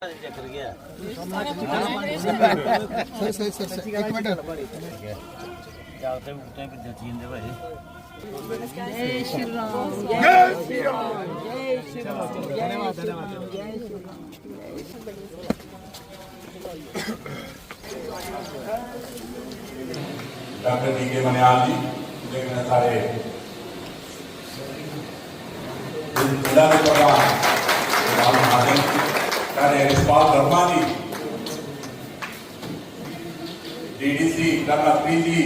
Sir एक minute जाते उठते हैं जचीन दे भाई जय श्री राम जय श्री राम जय श्री राम धन्यवाद धन्यवाद जय श्री राम डॉक्टर डी के मनियाल जी लेकिन सारे जिला के प्रधान महाजन कार्य रिस्पाल वर्मा जी डीडीसी कर्नल जी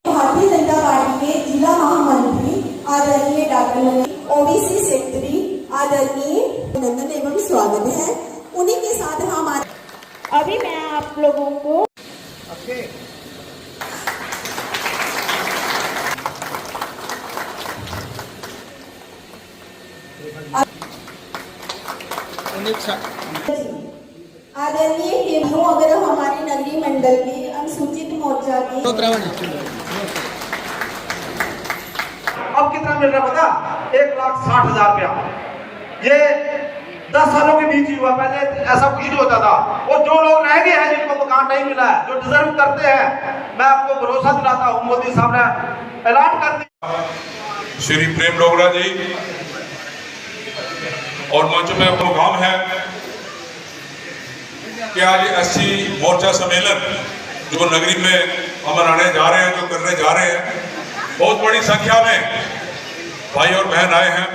भारतीय जनता पार्टी के जिला महामंत्री आदरणीय डॉक्टर ओबीसी सेक्रेटरी आदरणीय अभिनंदन एवं स्वागत है। उन्हीं के साथ हमारे अभी मैं आप लोगों को आदरणीय हेमू अगर हमारे नगरी मंडल के अनुसूचित मोर्चा के अब कितना मिल रहा पता 1,60,000 रुपया। ये 10 सालों के बीच ही हुआ, पहले ऐसा कुछ नहीं होता था। और जो लोग रह गए हैं जिनको मकान नहीं मिला है, जो डिजर्व करते हैं, मैं आपको भरोसा दिलाता हूँ मोदी साहब ने ऐलान कर दिया। श्री प्रेम डोगरा जी और मंच में प्रोग्राम है कि आज एससी मोर्चा सम्मेलन जो नगरी में हम मनाने जा रहे हैं, जो करने जा रहे हैं, बहुत बड़ी संख्या में भाई और बहन आए हैं।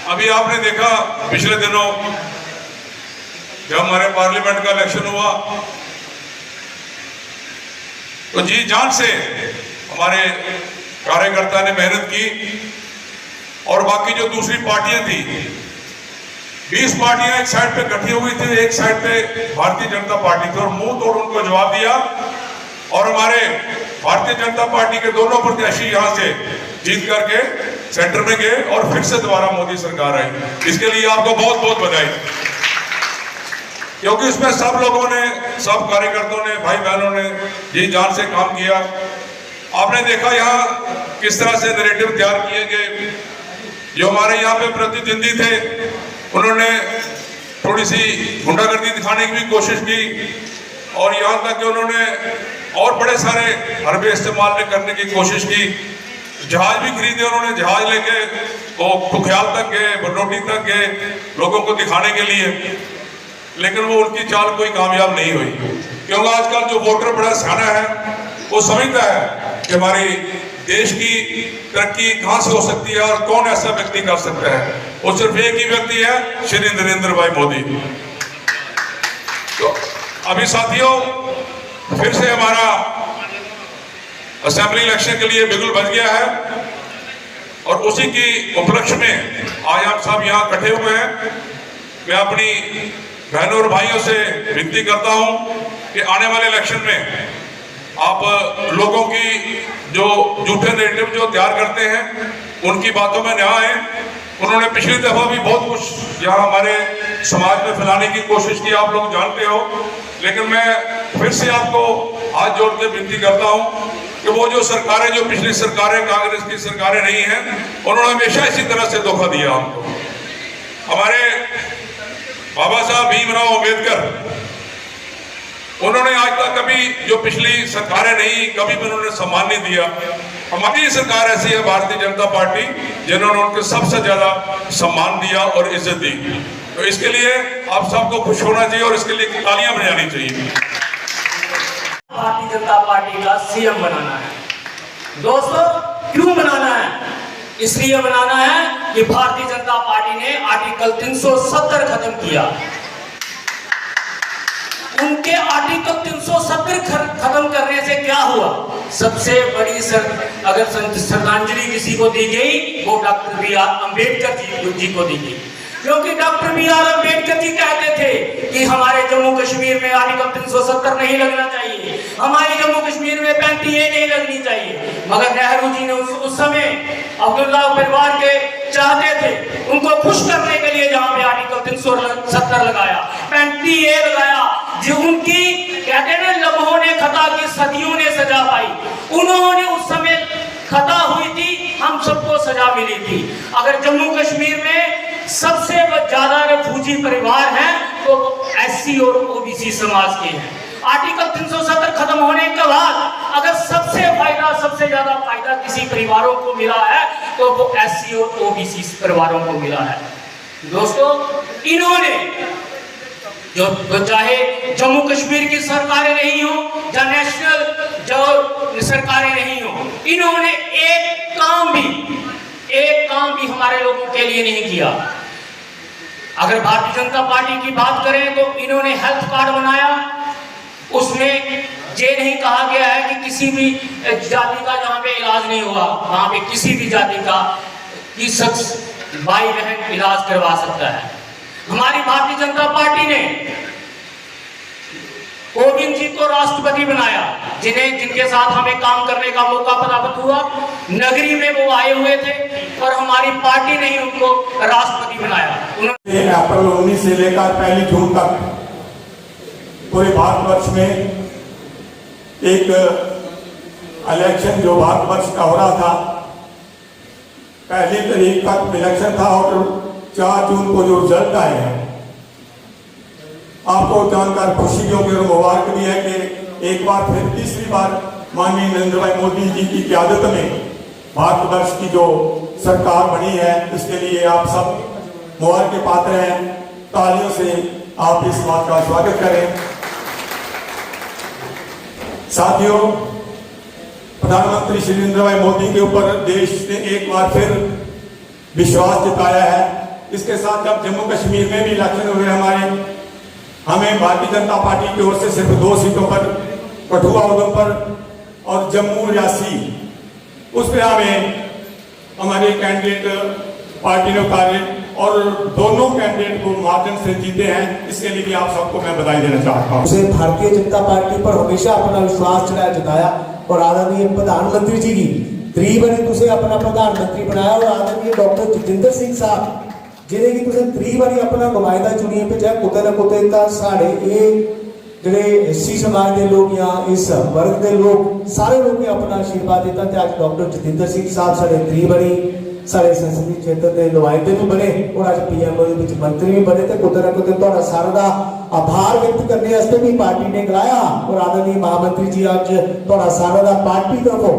अभी आपने देखा पिछले दिनों जब हमारे पार्लियामेंट का इलेक्शन हुआ तो जी जान से हमारे कार्यकर्ता ने मेहनत की और बाकी जो दूसरी पार्टियां थी 20 पार्टियां एक साइड पे इकट्ठी हुई थी, एक साइड पे भारतीय जनता पार्टी थी और मुंह तोड़ उनको जवाब दिया और हमारे भारतीय जनता पार्टी के दोनों प्रत्याशी यहां से जीत करके सेंटर में गए और फिर से दोबारा मोदी सरकार आई। इसके लिए आपको बहुत बहुत बधाई, क्योंकि इसमें सब लोगों ने, सब कार्यकर्ताओं ने, भाई बहनों ने जी जान से काम किया। आपने देखा यहाँ किस तरह से नैरेटिव तैयार किए गए। जो हमारे यहाँ पे प्रतिद्वंदी थे उन्होंने थोड़ी सी गुंडागर्दी दिखाने की भी कोशिश की और यहाँ तक कि उन्होंने और बड़े सारे हरबे इस्तेमाल करने की कोशिश की। जहाज भी खरीदे उन्होंने, जहाज लेके वो खुख्याल तक गए, बरनोटी तक गए लोगों को दिखाने के लिए, लेकिन वो उनकी चाल कोई कामयाब नहीं हुई। क्योंकि आजकल जो वोटर बड़ा सियाना है वो समझता है कि हमारी देश की तरक्की कहां से हो सकती है और कौन ऐसा व्यक्ति कर सकता है। वो सिर्फ एक ही व्यक्ति है, श्री नरेंद्र भाई मोदी। तो अभी साथियों फिर से हमारा असेंबली इलेक्शन के लिए बिगुल बज गया है और उसी की उपलक्ष्य में आज हम सब यहाँ इकट्ठे हुए हैं। मैं अपनी बहनों और भाइयों से विनती करता हूँ कि आने वाले इलेक्शन में आप लोगों की जो झूठे नैरेटिव जो तैयार करते हैं उनकी बातों में न आए। उन्होंने पिछली दफा भी बहुत कुछ यहाँ हमारे समाज में फैलाने की कोशिश की, आप लोग जानते हो। लेकिन मैं फिर से आपको हाथ जोड़ के विनती करता हूँ कि वो जो सरकारें, जो पिछली सरकारें कांग्रेस की सरकारें नहीं हैं, उन्होंने हमेशा इसी तरह से धोखा दिया हमको। हमारे बाबा साहब भीमराव अम्बेडकर उन्होंने आज तक कभी जो पिछली सरकारें नहीं, कभी भी उन्होंने सम्मान नहीं दिया। हमारी सरकार ऐसी है भारतीय जनता पार्टी जिन्होंने उनको सबसे ज्यादा सम्मान दिया और इज्जत दी। तो इसके लिए आप सबको खुश होना चाहिए और इसके लिए तालियां बजानी चाहिए। भारतीय जनता पार्टी का सीएम बनाना है दोस्तों। क्यों बनाना है? इसलिए बनाना है कि भारतीय जनता पार्टी ने आर्टिकल 370 खत्म किया। उनके आर्टिकल 370 खत्म करने से क्या हुआ? सबसे बड़ी अगर श्रद्धांजलि किसी को दी गई वो doctor B are Ambedkar ji को दी गई। क्योंकि डॉक्टर BR अम्बेडकर जी कहते थे कि हमारे जम्मू कश्मीर में आर्टिकल 370 नहीं लगना चाहिए, हमारे जम्मू कश्मीर में 35A नहीं लगनी चाहिए। मगर नेहरू जी ने उस समय अब्दुल्ला परिवार के चाहते थे, उनको खुश करने के लिए जहां पे आर्टिकल 370 लगाया, 35A लगाया, जो उनकी कहते हैं ना लम्हों ने खता की सदियों ने सजा पाई। उन्होंने उस समय खता हुई थी, हम सबको सजा मिली थी। अगर जम्मू कश्मीर में सबसे ज्यादा रिफ्यूजी परिवार हैं तो SC और OBC समाज के हैं। आर्टिकल 370 खत्म होने के बाद अगर सबसे ज्यादा फायदा किसी परिवारों को मिला है तो वो SC और OBC परिवारों को मिला है। दोस्तों, इन्होंने जो चाहे जम्मू कश्मीर की सरकारें नहीं हो या नेशनल जो सरकारें नहीं हो, इन्होंने एक काम भी हमारे लोगों के लिए नहीं किया। अगर भारतीय जनता पार्टी की बात करें तो इन्होंने हेल्थ कार्ड बनाया, उसमें ये नहीं कहा गया है कि किसी भी जाति का जहाँ पे इलाज नहीं हुआ वहां पे किसी भी जाति का की शख्स भाई बहन इलाज करवा सकता है। हमारी भारतीय जनता पार्टी ने कोविंद जी को राष्ट्रपति बनाया, जिनके साथ हमें काम करने का मौका प्राप्त हुआ। नगरी में वो आए हुए थे और हमारी पार्टी ने ही उनको राष्ट्रपति बनाया। उन्होंने अप्रैल 19 से लेकर 1 जून तक पूरे भारतवर्ष में एक इलेक्शन जो भारतवर्ष का हो रहा था, 1 तारीख तक इलेक्शन था और 4 जून को जो रिजल्ट आए हैं, आपको जानकर खुशी की और मुबारक भी है कि एक बार फिर तीसरी बार माननीय नरेंद्र भाई मोदी जी की क़यादत में भारतवर्ष की जो सरकार बनी है, इसके लिए आप सब मुबारक के पात्र हैं। तालियों से आप इस बात का स्वागत करें। साथियों, प्रधानमंत्री श्री नरेंद्र भाई मोदी के ऊपर देश ने एक बार फिर विश्वास जताया है। इसके साथ जब जम्मू कश्मीर में भी इलेक्शन हुए हमें भारतीय जनता पार्टी की ओर से सिर्फ 2 सीटों पर, कठुआ उधमपुर और जम्मू रियासी, उस पर हमें हमारे कैंडिडेट पार्टी ने उतारे और दोनों कैंडिडेट को मार्जिन से जीते हैं। इसके लिए भी आप सबको मैं बधाई देना चाहता हूँ। उसे भारतीय जनता पार्टी पर हमेशा अपना विश्वास जताया और आदरणीय प्रधानमंत्री जी की 3 बारी तुसे अपना प्रधानमंत्री बनाया और आदरणीय डॉक्टर जितेंद्र सिंह साहब जिन्हें कि तुसे 3 बारी अपना नुमाइंदा चुनिए पे चाहे कुते ना कुते साढ़े ਜਿਹੜੇ SC समाज के लोग या इस वर्ग के लोग सारे लोग ने अपना आशीर्वाद दिता ते आज डॉक्टर जितेंद्र सिंह साहब साढ़े 3 बारी सारे संसदीय क्षेत्र के नुमाइंदे भी बने और आज PM विच मंत्री भी बने। तो कुते ना कुते तुहाडा सारा दा आभार व्यक्त करने वास्ते भी पार्टी ने गलाया और आदरणीय महामंत्री जी आज तुहाडा सारा दा पार्टी तरफों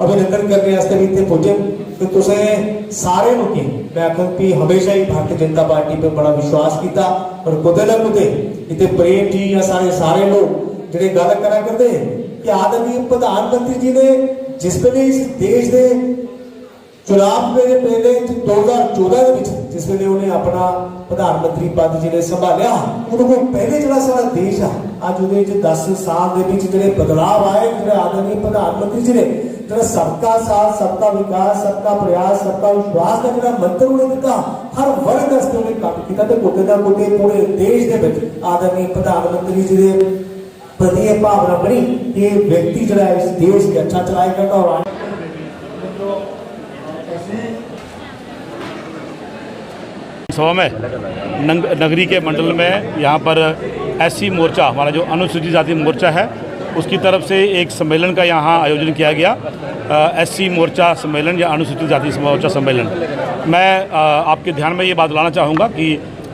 अभिनंदन करने वास्ते भी इत्थे पुजे। तो तुसे सारे लोग मैं आखूं कि हमेशा ही भारतीय जनता पार्टी पे बड़ा विश्वास किया और कुते ना कुते इतने प्रेम जी या सारे लोग जिहड़े गल करा करते कि आदरणीय प्रधानमंत्री जी ने जिस वेले इस देश के चुनाव मेरे पहले 2014 जिस वेले उन्हें अपना प्रधानमंत्री पद जिहड़े संभालिया, उनको पहले जिहड़ा सारा देश है अज उहदे 10 साल दे विच जिहड़े बदलाव आए, जिहड़े आदरणीय प्रधानमंत्री जी ने जिहड़ा सबका साथ, सबका विकास, सबका प्रयास, सबका विश्वास का जिहड़ा मंत्र उन्हें दिता, हर वर्ग वास्ते उन्हें काम किया। तो कुते ना कुते पूरे देश के विच आदरणीय प्रधानमंत्री जी के प्रति यह भावना बनी कि व्यक्ति जिहड़ा इस देश के अच्छा चलाएगा और सभा में नगरी के मंडल में यहाँ पर SC मोर्चा, हमारा जो अनुसूचित जाति मोर्चा है, उसकी तरफ से एक सम्मेलन का यहाँ आयोजन किया गया, SC मोर्चा सम्मेलन या अनुसूचित जाति मोर्चा सम्मेलन। मैं आपके ध्यान में ये बात लाना चाहूँगा कि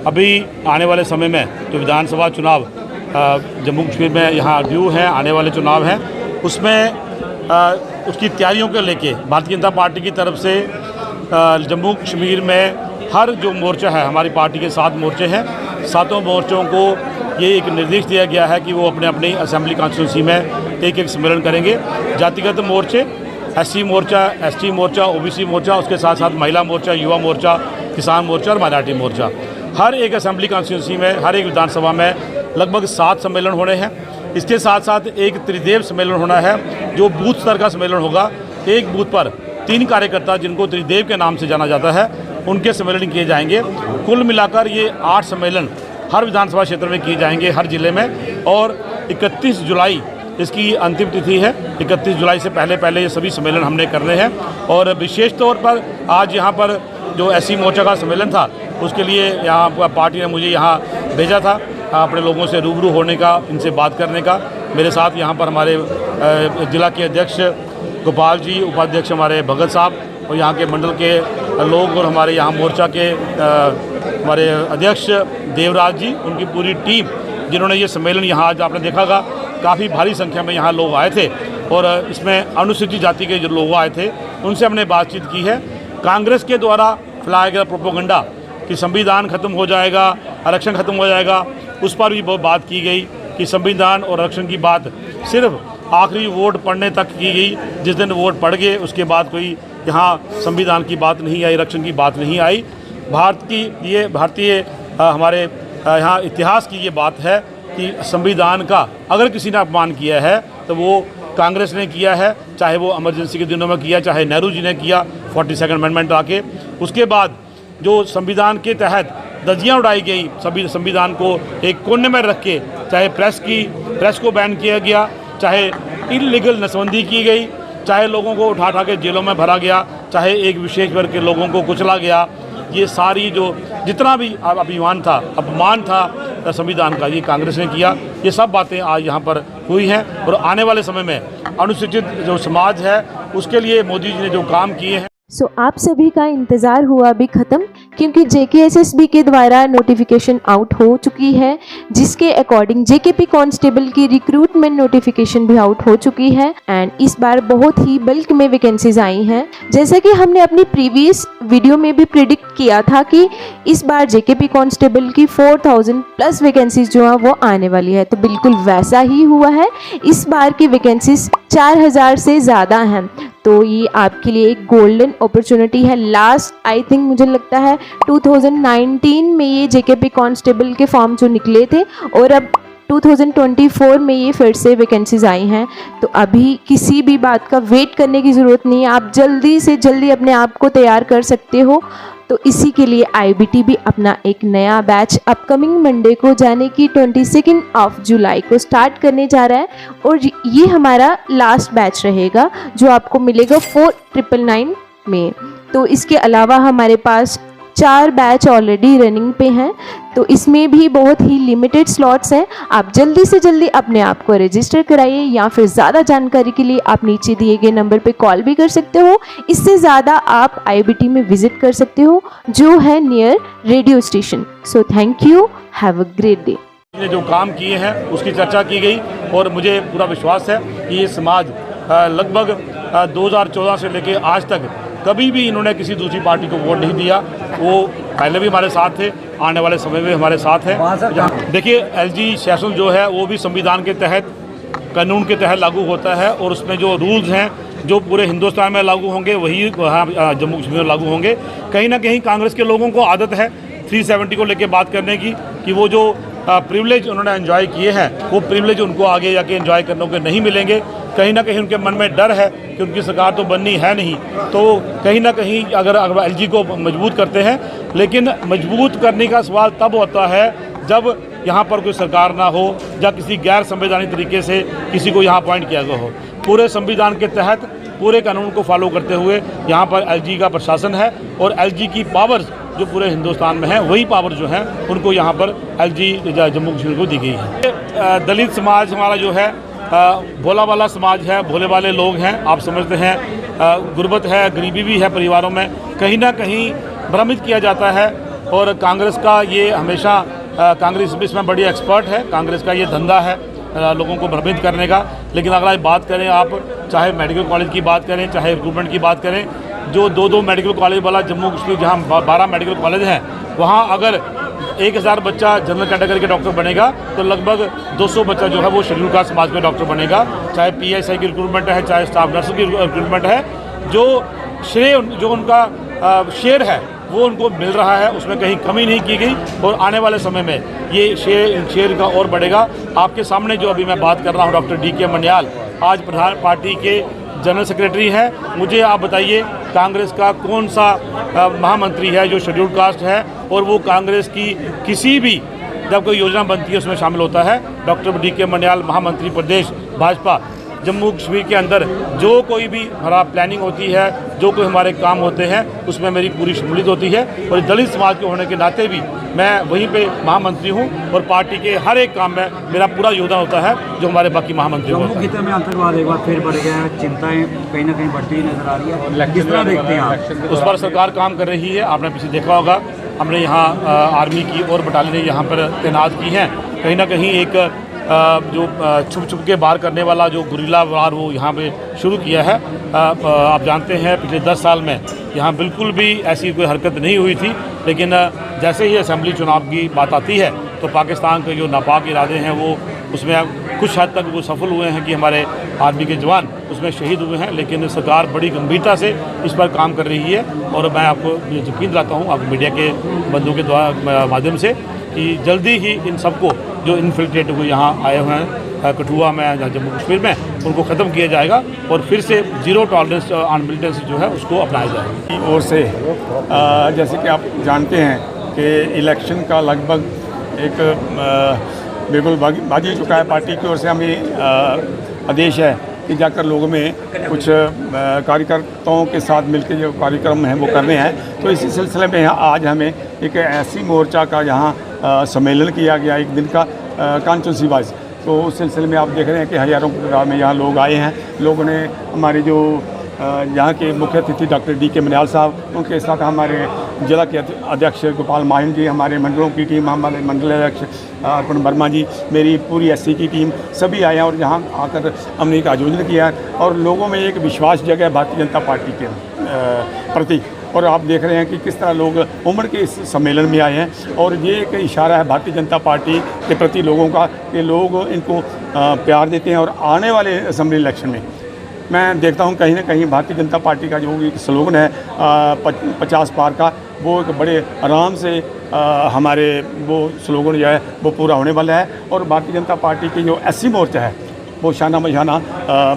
अभी आने वाले समय में जो विधानसभा चुनाव जम्मू कश्मीर में यहाँ ड्यू हैं, आने वाले चुनाव हैं, उसमें उसकी तैयारियों को लेके भारतीय जनता पार्टी की तरफ से जम्मू कश्मीर में हर जो मोर्चा है, हमारी पार्टी के 7 मोर्चे हैं, 7 मोर्चों को ये एक निर्देश दिया गया है कि वो अपने अपनी असेंबली कॉन्स्टिट्यूंसी में एक सम्मेलन करेंगे। जातिगत मोर्चे, SC मोर्चा, ST मोर्चा, OBC मोर्चा, उसके साथ साथ महिला मोर्चा, युवा मोर्चा, किसान मोर्चा और माइनॉरिटी मोर्चा, हर एक असेंबली कॉन्स्टिट्यूंसी में, हर एक विधानसभा में लगभग 7 सम्मेलन होने हैं। इसके साथ साथ एक त्रिदेव सम्मेलन होना है जो बूथ स्तर का सम्मेलन होगा। एक बूथ पर 3 कार्यकर्ता जिनको त्रिदेव के नाम से जाना जाता है, उनके सम्मेलन किए जाएंगे। कुल मिलाकर ये 8 सम्मेलन हर विधानसभा क्षेत्र में किए जाएंगे, हर जिले में। और 31 जुलाई इसकी अंतिम तिथि है। 31 जुलाई से पहले ये सभी सम्मेलन हमने करने हैं। और विशेष तौर पर आज यहाँ पर जो एससी मोर्चा का सम्मेलन था, उसके लिए यहाँ पार्टी ने मुझे यहाँ भेजा था अपने लोगों से रूबरू होने का, इनसे बात करने का। मेरे साथ यहाँ पर हमारे जिला के अध्यक्ष गोपाल जी, उपाध्यक्ष हमारे भगत साहब और यहाँ के मंडल के लोग, और हमारे यहाँ मोर्चा के हमारे अध्यक्ष देवराज जी, उनकी पूरी टीम, जिन्होंने ये सम्मेलन यहाँ आज आपने देखा था काफ़ी भारी संख्या में यहाँ लोग आए थे। और इसमें अनुसूचित जाति के जो लोग आए थे उनसे हमने बातचीत की है। कांग्रेस के द्वारा फैलाया गया प्रोपोगंडा कि संविधान खत्म हो जाएगा, आरक्षण खत्म हो जाएगा, उस पर भी बहुत बात की गई कि संविधान और आरक्षण की बात सिर्फ आखिरी वोट पड़ने तक की गई। जिस दिन वोट पड़ गए उसके बाद कोई यहाँ संविधान की बात नहीं आई, आरक्षण की बात नहीं आई। भारतीय हमारे यहाँ इतिहास की ये बात है कि संविधान का अगर किसी ने अपमान किया है तो वो कांग्रेस ने किया है, चाहे वो इमरजेंसी के दिनों में किया, चाहे नेहरू जी ने किया 42nd अमेंडमेंट आके। उसके बाद जो संविधान के तहत धज्जियाँ उड़ाई गई, सभी संविधान को एक कोने में रख के, चाहे प्रेस को बैन किया गया, चाहे इलीगल नसबंदी की गई, चाहे लोगों को उठा के जेलों में भरा गया, चाहे एक विशेष वर्ग के लोगों को कुचला गया, ये सारी जो जितना भी अपमान था संविधान का, ये कांग्रेस ने किया। ये सब बातें आज यहाँ पर हुई हैं। और आने वाले समय में अनुसूचित जो समाज है उसके लिए मोदी जी ने जो काम किए हैं। सो आप सभी का इंतज़ार हुआ अभी ख़त्म, क्योंकि JKSSB के द्वारा नोटिफिकेशन आउट हो चुकी है, जिसके अकॉर्डिंग JKP कांस्टेबल की रिक्रूटमेंट नोटिफिकेशन भी आउट हो चुकी है। एंड इस बार बहुत ही बल्क में वैकेंसीज आई हैं। जैसा कि हमने अपनी प्रीवियस वीडियो में भी प्रिडिक्ट किया था कि इस बार JKP कांस्टेबल की 4000 प्लस वैकेंसीज जो है वो आने वाली है, तो बिल्कुल वैसा ही हुआ है। इस बार की वैकेंसीज 4000 से ज़्यादा हैं, तो ये आपके लिए एक गोल्डन अपॉर्चुनिटी है। लास्ट आई थिंक मुझे लगता है 2019 में ये JKP कांस्टेबल के फॉर्म जो निकले थे, और अब 2024 में ये फिर से वैकेंसीज आई हैं। तो अभी किसी भी बात का वेट करने की ज़रूरत नहीं है, आप जल्दी से जल्दी अपने आप को तैयार कर सकते हो। तो इसी के लिए IBT भी अपना एक नया बैच अपकमिंग मंडे को, जाने की 22 जुलाई को स्टार्ट करने जा रहा है। और ये हमारा लास्ट बैच रहेगा जो आपको मिलेगा 4999 में। तो इसके अलावा हमारे पास 4 बैच ऑलरेडी रनिंग पे हैं, तो इसमें भी बहुत ही लिमिटेड स्लॉट्स हैं। आप जल्दी से जल्दी अपने आप को रजिस्टर कराइए, या फिर ज़्यादा जानकारी के लिए आप नीचे दिए गए नंबर पे कॉल भी कर सकते हो। इससे ज़्यादा आप IBT में विजिट कर सकते हो, जो है near radio station. So thank you, have a great day. ने जो काम किए हैं उसकी चर्चा की गई, और मुझे पूरा विश्वास है कि ये समाज लगभग 2014 से लेकर आज तक कभी भी इन्होंने किसी दूसरी पार्टी को वोट नहीं दिया। वो पहले भी हमारे साथ थे, आने वाले समय में हमारे साथ हैं। देखिए, LG सेशन जो है वो भी संविधान के तहत, कानून के तहत लागू होता है, और उसमें जो रूल्स हैं जो पूरे हिंदुस्तान में लागू होंगे वही जम्मू कश्मीर में लागू होंगे। कहीं ना कहीं कांग्रेस के लोगों को आदत है 370 को लेकर बात करने की, कि वो जो प्रिविलेज उन्होंने एंजॉय किए हैं वो प्रिविलेज उनको आगे जाके एंजॉय करने को नहीं मिलेंगे। कहीं ना कहीं उनके मन में डर है कि उनकी सरकार तो बननी है नहीं, तो कहीं ना कहीं अगर LG को मजबूत करते हैं, लेकिन मजबूत करने का सवाल तब होता है जब यहाँ पर कोई सरकार ना हो, या किसी गैर संवैधानिक तरीके से किसी को यहाँ अपॉइंट किया गया हो। पूरे संविधान के तहत पूरे कानून को फॉलो करते हुए यहाँ पर LG का प्रशासन है, और LG की पावर्स जो पूरे हिंदुस्तान में है वही पावर जो है उनको यहाँ पर LG जम्मू कश्मीर को दी गई है। दलित समाज हमारा जो है भोला वाला समाज है, भोले वाले लोग हैं, आप समझते हैं। गुर्बत है, गरीबी भी है परिवारों में, कहीं ना कहीं भ्रमित किया जाता है। और कांग्रेस का ये हमेशा, कांग्रेस भी इसमें बड़ी एक्सपर्ट है, कांग्रेस का ये धंधा है लोगों को भ्रमित करने का। लेकिन अगर बात करें, आप चाहे मेडिकल कॉलेज की बात करें, चाहे रिक्रूटमेंट की बात करें, जो 2 मेडिकल कॉलेज वाला जम्मू कश्मीर, जहाँ 12 मेडिकल कॉलेज हैं, वहाँ अगर 1000 बच्चा जनरल कैटेगरी के डॉक्टर बनेगा तो लगभग 200 बच्चा जो है वो शेड्यूल कास्ट समाज में डॉक्टर बनेगा। चाहे PSI की रिक्रूटमेंट है, चाहे स्टाफ नर्स की रिक्रूटमेंट है, जो श्रेय जो उनका शेयर है वो उनको मिल रहा है, उसमें कहीं कमी नहीं की गई। और आने वाले समय में ये शेयर का और बढ़ेगा। आपके सामने जो अभी मैं बात कर रहा हूँ, डॉक्टर DK मन्याल आज प्रधान पार्टी के जनरल सेक्रेटरी है। मुझे आप बताइए कांग्रेस का कौन सा महामंत्री है जो शेड्यूल्ड कास्ट है और वो कांग्रेस की किसी भी जब कोई योजना बनती है उसमें शामिल होता है। Doctor DK. मन्याल महामंत्री प्रदेश भाजपा, जम्मू कश्मीर के अंदर जो कोई भी हमारा प्लानिंग होती है, जो कोई हमारे काम होते हैं उसमें मेरी पूरी शमूलियत होती है और दलित समाज के होने के नाते भी मैं वहीं पे महामंत्री हूं और पार्टी के हर एक काम में मेरा पूरा योगदान होता है जो हमारे बाकी महामंत्री होते हैं। जम्मू खिते में आतंकवाद एक बार फिर बढ़ गया है, चिंताएं कहीं ना कहीं बढ़ती हुई नजर आ रही है, किस तरह देखते हैं आप? उस पर सरकार काम कर रही है। आपने पीछे देखा होगा हमने यहाँ आर्मी की और बटालियन यहाँ पर तैनात की हैं। कहीं ना कहीं एक जो छुप छुप के बाहर करने वाला जो गुरिल्ला वार वो यहाँ पे शुरू किया है। आप जानते हैं पिछले 10 साल में यहाँ बिल्कुल भी ऐसी कोई हरकत नहीं हुई थी, लेकिन जैसे ही असेंबली चुनाव की बात आती है तो पाकिस्तान के जो नापाक इरादे हैं वो उसमें कुछ हद तक वो सफल हुए हैं कि हमारे आर्मी के जवान उसमें शहीद हुए हैं। लेकिन सरकार बड़ी गंभीरता से इस पर काम कर रही है और मैं आपको यकीन दिलाता हूँ आपको मीडिया के बंधुओं के द्वारा माध्यम से कि जल्दी ही इन सबको जो इन्फिल्ट्रेट हुए यहाँ आए हुए हैं कठुआ में या जम्मू कश्मीर में उनको ख़त्म किया जाएगा और फिर से जीरो टॉलरेंस ऑन मिलिटेंसी जो है उसको अपनाया जाएगा। ओर से जैसे कि आप जानते हैं कि इलेक्शन का लगभग एक बिल्कुल बाजी चुका है। पार्टी की ओर से हमें आदेश है कि जाकर लोगों में कुछ कार्यकर्ताओं के साथ मिलकर जो कार्यक्रम हैं वो करने हैं। तो इसी सिलसिले में आज हमें एक ऐसी मोर्चा का यहाँ सम्मेलन किया गया एक दिन का कॉन्स्टिट्यूंसी वाइज। तो उस सिलसिले में आप देख रहे हैं कि हज़ारों की तादाद में यहाँ लोग आए हैं। लोगों ने हमारे जो यहाँ के मुख्य अतिथि डॉक्टर डी.के. मन्याल साहब, उनके साथ हमारे जिला के अध्यक्ष गोपाल माहिन जी, हमारे मंडलों की टीम, हमारे मंडल अध्यक्ष अर्पण वर्मा जी, मेरी पूरी एससी की टीम सभी आए हैं और यहाँ आकर हमने एक आयोजन किया है और लोगों में एक विश्वास जगह भारतीय जनता पार्टी के प्रति। और आप देख रहे हैं कि किस तरह लोग उमड़ के इस सम्मेलन में आए हैं और ये एक इशारा है भारतीय जनता पार्टी के प्रति लोगों का कि लोग इनको प्यार देते हैं। और आने वाले असेंबली इलेक्शन में मैं देखता हूं कहीं ना कहीं भारतीय जनता पार्टी का जो एक स्लोगन है 50 पार का, वो एक बड़े आराम से हमारे वो स्लोगन जो है वो पूरा होने वाला है। और भारतीय जनता पार्टी की जो एससी मोर्चा है वो शाना बशाना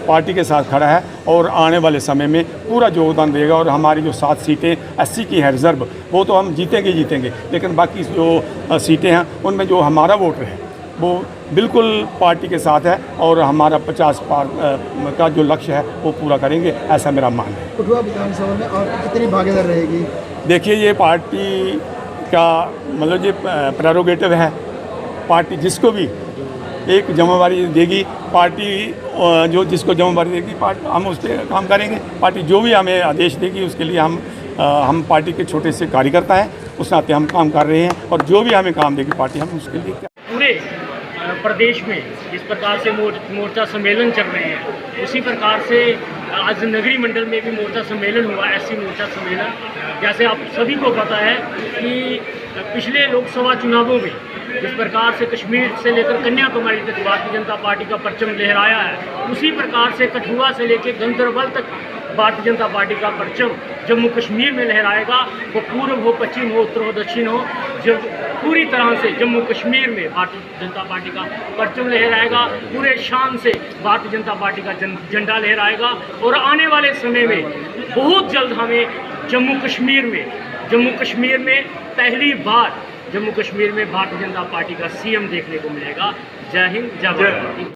पार्टी के साथ खड़ा है और आने वाले समय में पूरा योगदान देगा। और हमारी जो 7 सीटें एससी की है रिजर्व, वो तो हम जीतेंगे, लेकिन बाकी जो सीटें हैं उनमें जो हमारा वोटर है वो बिल्कुल पार्टी के साथ है और हमारा 50 पार का जो लक्ष्य है वो पूरा करेंगे, ऐसा मेरा मानना है। कठुआ विधानसभा में और कितनी भागीदार रहेगी? देखिए, ये पार्टी का मतलब ये प्रेरोगेटिव है। पार्टी जिसको भी एक जिम्मेवारी देगी, पार्टी जो जिसको जिम्मेवारी देगी पार्टी हम उस पर काम करेंगे। पार्टी जो भी हमें आदेश देगी उसके लिए हम पार्टी के छोटे से कार्यकर्ता हैं, उस नाते हम काम कर रहे हैं और जो भी हमें काम देगी पार्टी हम उसके लिए पूरे प्रदेश में जिस प्रकार से मोर्चा सम्मेलन चल रहे हैं उसी प्रकार से आज नगरी मंडल में भी मोर्चा सम्मेलन हुआ, एससी मोर्चा सम्मेलन। जैसे आप सभी को पता है कि पिछले लोकसभा चुनावों में जिस प्रकार से कश्मीर से लेकर कन्याकुमारी तक भारतीय जनता पार्टी का परचम लहराया है, उसी प्रकार से कठुआ से लेकर गंदरबल तक भारतीय जनता पार्टी का परचम जम्मू कश्मीर में लहराएगा। वो पूर्व हो, पश्चिम हो, उत्तर हो, दक्षिण हो, जब पूरी तरह से जम्मू कश्मीर में भारतीय जनता पार्टी का परचम लहराएगा। पूरे शान से भारतीय जनता पार्टी का झंडा लहराएगा। और आने वाले समय में बहुत जल्द हमें जम्मू कश्मीर में पहली बार जम्मू कश्मीर में भारतीय जनता पार्टी का सीएम देखने को मिलेगा। जय हिंद, जय भारत।